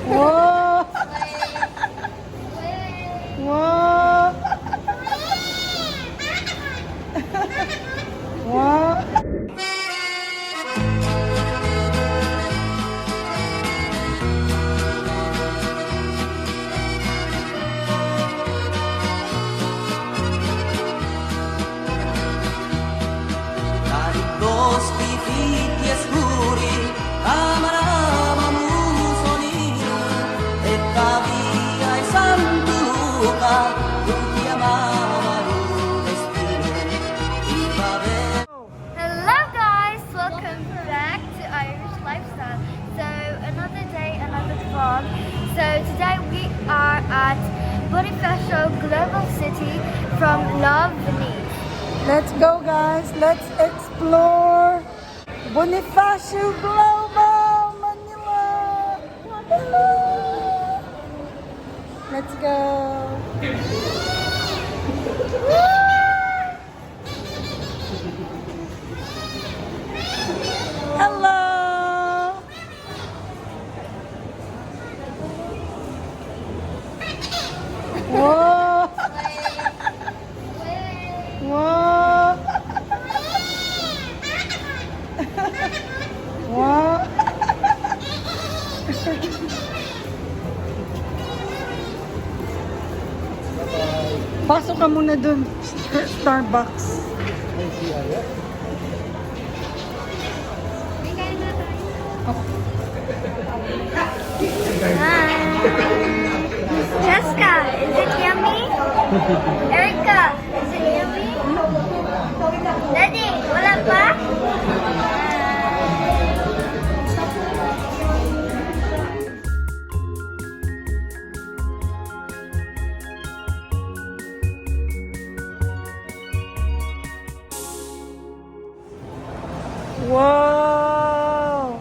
Wow! Wow! Wow! Dos pipiti scuri, amarava mussolino, e via e Santo Luca, tutti amavano destino. Hello guys, welcome back to Irish Lifestyle. So another day, another vlog. So today we are at Bonifacio Global City from Venice. Let's go, guys. Let's explore Bonifacio Global, Manila. Let's go. Hello. Whoa. Whoa. Wow. Pasok ka muna dun, Starbucks. Hi. Jessica, is it yummy? Erica, is it yummy? Daddy, wala pa? Wow!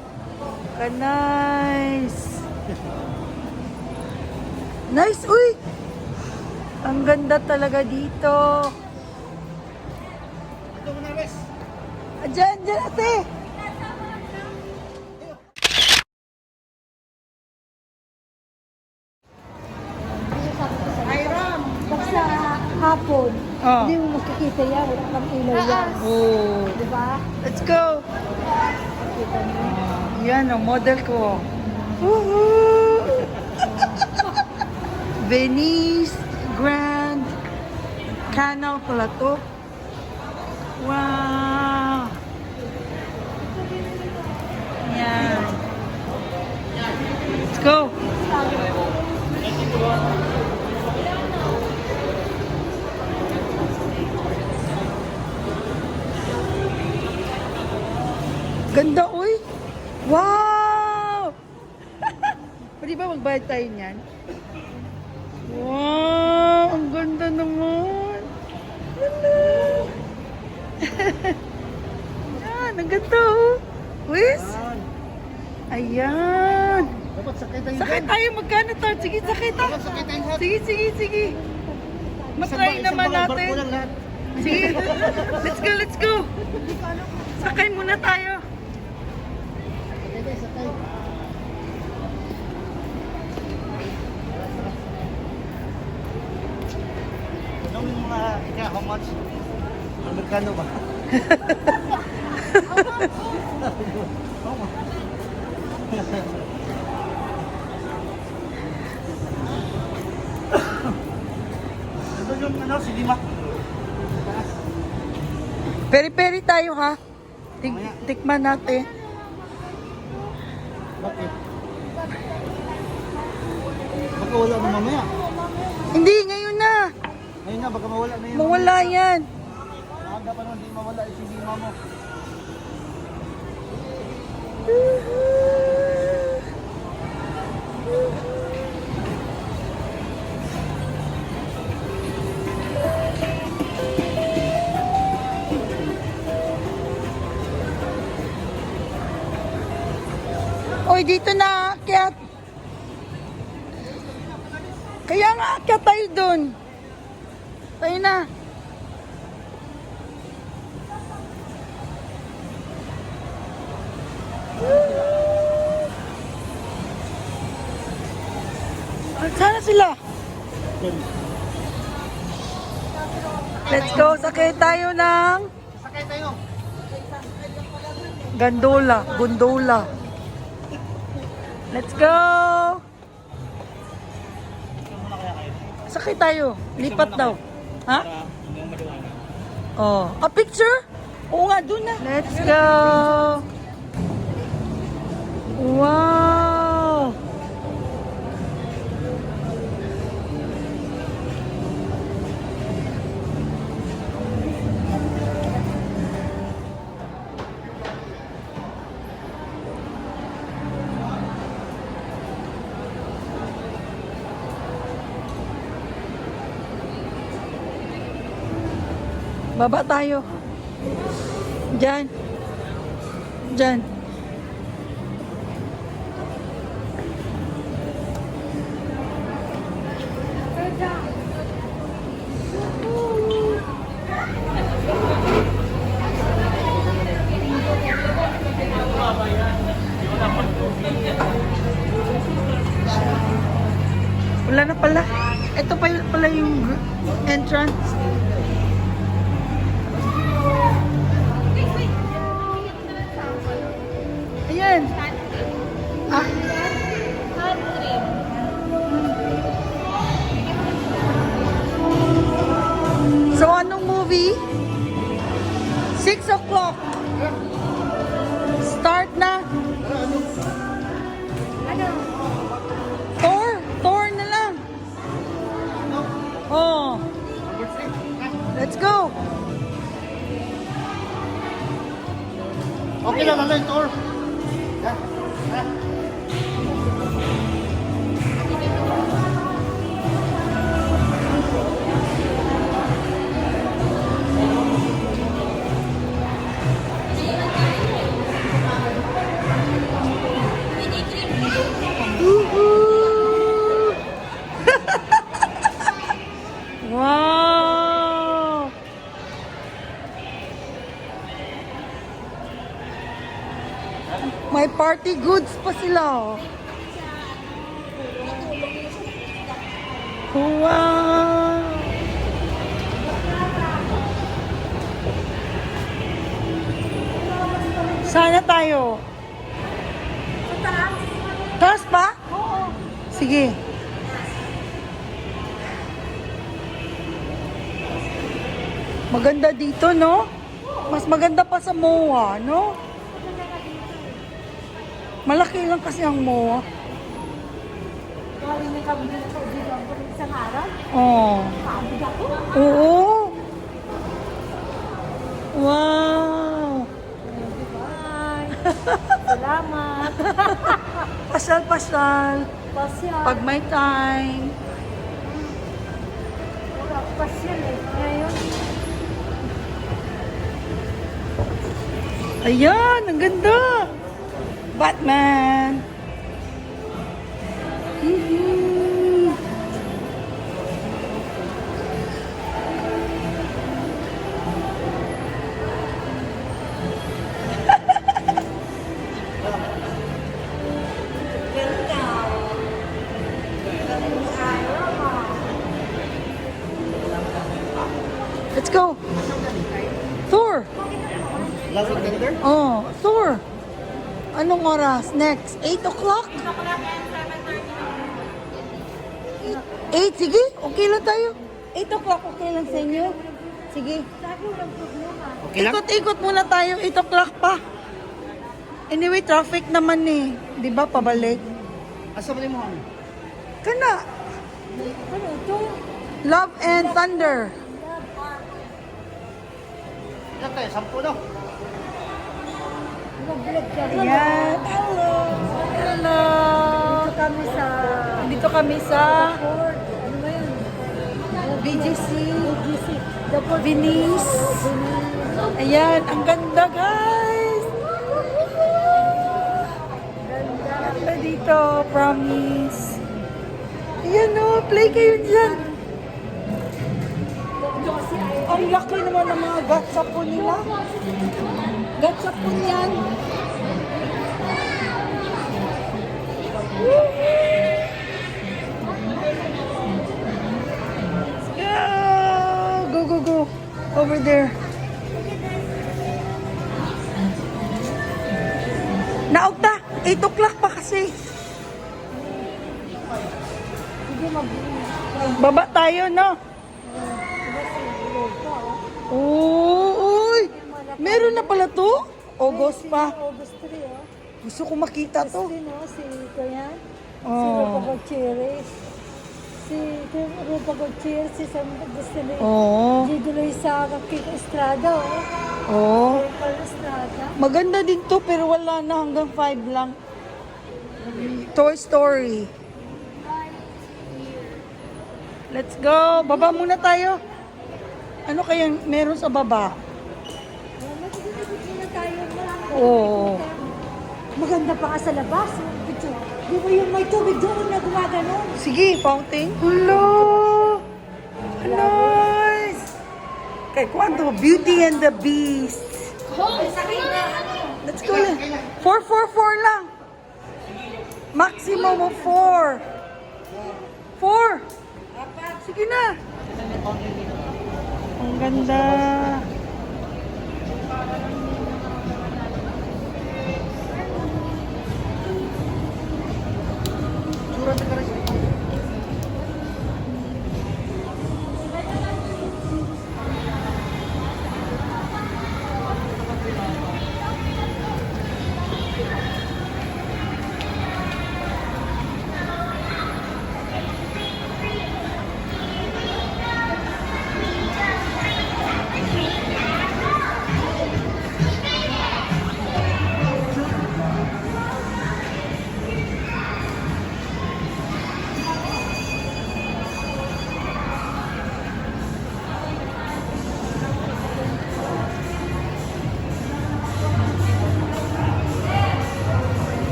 Nice! Nice! Uy! Ang ganda talaga dito. Diyan, diyan ate! Basta hapon, Oh. hindi mo makikita yan, wala kang ilaw yan. Oh. Diba? Let's go! Kita mo. Yan ang model ko. Woohoo! Venice Grand Canal pala to. Wow! Yan. Let's go! Ganda, uy! Wow! Pwede ba magbayad tayo niyan? Wow! Ang ganda naman! Ganda! Yan, ang ganda, oh! Wis? Ayan! Dapat sakay tayo Sakay dyan. tayo, magkano to? Sige, sakay tayo! Dapat sakay tayo lahat. Sige, sige, sige! Matry Isang naman barko natin! lang lahat. Sige! Let's go, let's go! Sakay muna tayo! Sakay tayo, sakay. Anong mga how much? Magkano ba? Ito yung si Lima. Peri-peri tayo, ha? Tikman natin. Bakit? Baka wala na mamaya. Hindi, ngayon na! Ngayon na, baka mawala na yun. Mawala yan! Maaga pa naman, di mawala si Lima mo. Oy, dito na aakyat. Kaya nga aakyat tayo dun. Tayo na. Sana sila. Let's go. Sakay tayo ng Sakay tayo. gondola. Let's go. Sakay tayo. Lipat daw. Ha? Oh, a picture? Oo nga, doon na. Let's go. Wow. Baba tayo. Diyan. Diyan. Wala na pala. Ito pa pala yung entrance. Ayan. Ah. So, anong movie? 6 o'clock. Start na. Thor na lang. Oh. Let's go. Okay lang, yung tour. Wow! May party goods pa sila. Oh. Wow! Sana tayo. Taas pa? Oo. Sige. Maganda dito, no? Mas maganda pa sa MOA, no? Malaki lang kasi ang MOA. Galing na kami dito sa isang araw. Oh. Kaabig ako. Oo. Wow. Bye. Salamat. Pasyal-pasyal. Pasyal. Pag may time. Pasyal eh. Ngayon. Ayan, ang ganda. Batman. Mhm. Let's go. Thor. Love and Thunder? Oh, Thor. Anong oras? Next? 8 o'clock? 8, sige. Okay lang tayo. 8 o'clock, okay lang sa inyo? Sige. Okay lang? Ikot-ikot muna tayo. 8 o'clock pa. Anyway, traffic naman eh. Di ba, pabalik? Asa ba mo ano? Kana. Ano ito? Love and Thunder. Ilan tayo? 10 no? Nag-vlog ka. Ayan. Hello. Hello. Dito kami sa Dito kami sa Ford. Ano ba yun? BGC. BGC. The Ford. Venice. Ayan, ang ganda guys. Ganda dito, promise. Ayan o, play kayo dyan. Ang laki naman ng mga gatsapon nila. Gatsapon yan. over there. Naugta, 8 o'clock pa kasi. Hindi mag-iingat. Baba tayo, no? Uy! Meron na pala to? August pa. August 3, oh. Gusto ko makita to. Christine, oh, si Kuya. Si Oh. Rupa Gutierrez. Si Rupa Gutierrez, si Sam Destiny. Oo. Giduloy sa Kiko Estrada, oh. Oo. Kiko Estrada. Maganda din to pero wala na hanggang 5 lang. Toy Story. Let's go. Baba muna tayo. Ano kayang meron sa baba? Magiging muna tayo. Oo. Maganda pa ka sa labas. Di ba yung may tubig doon na gumaganon? Sige, fountain. Hello! Nice! Kay kwento, Beauty and the Beast. Let's go na. 4 lang. Maximum of 4. 4. Sige na. Ang ganda.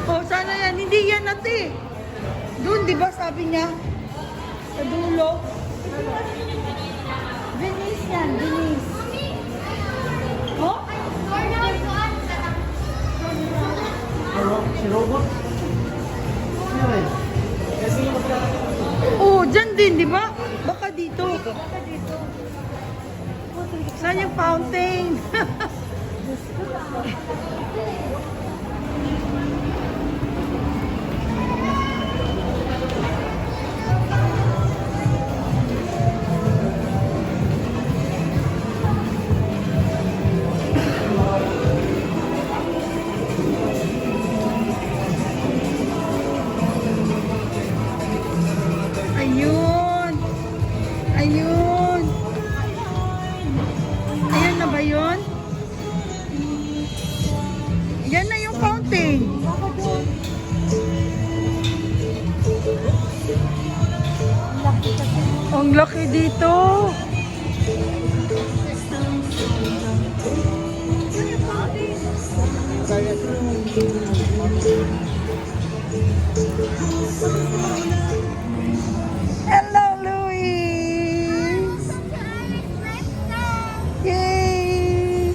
Oh, sana yan. Hindi yan ate. Doon, di ba sabi niya? Sa dulo. Venice yan, Venice. Oh? Si Robot? Sino eh? Oh, dyan din, di ba? Baka dito. Saan yung fountain? Ayun. Ayun. Ayan na ba yun? Yan na yung fountain. Ang laki dito. Hello, Luis. Yay.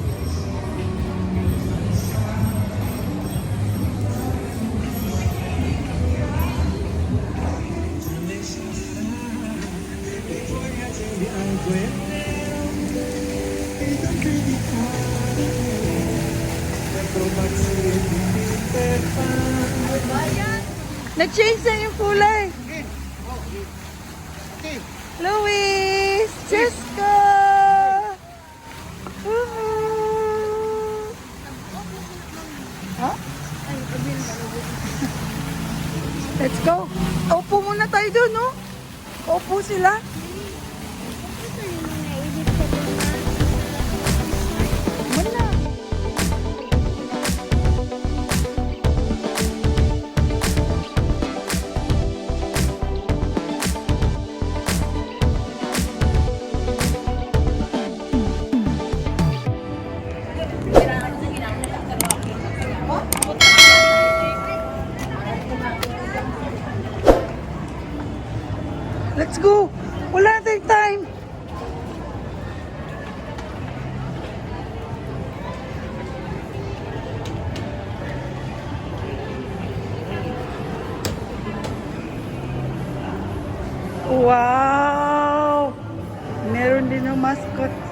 Na-change na yung kulay. Luis! Jessica! Woohoo! Ha? Let's go. Opo muna tayo doon, no? Opo sila. Wala. Let's go. Wow! Meron din ng mascot.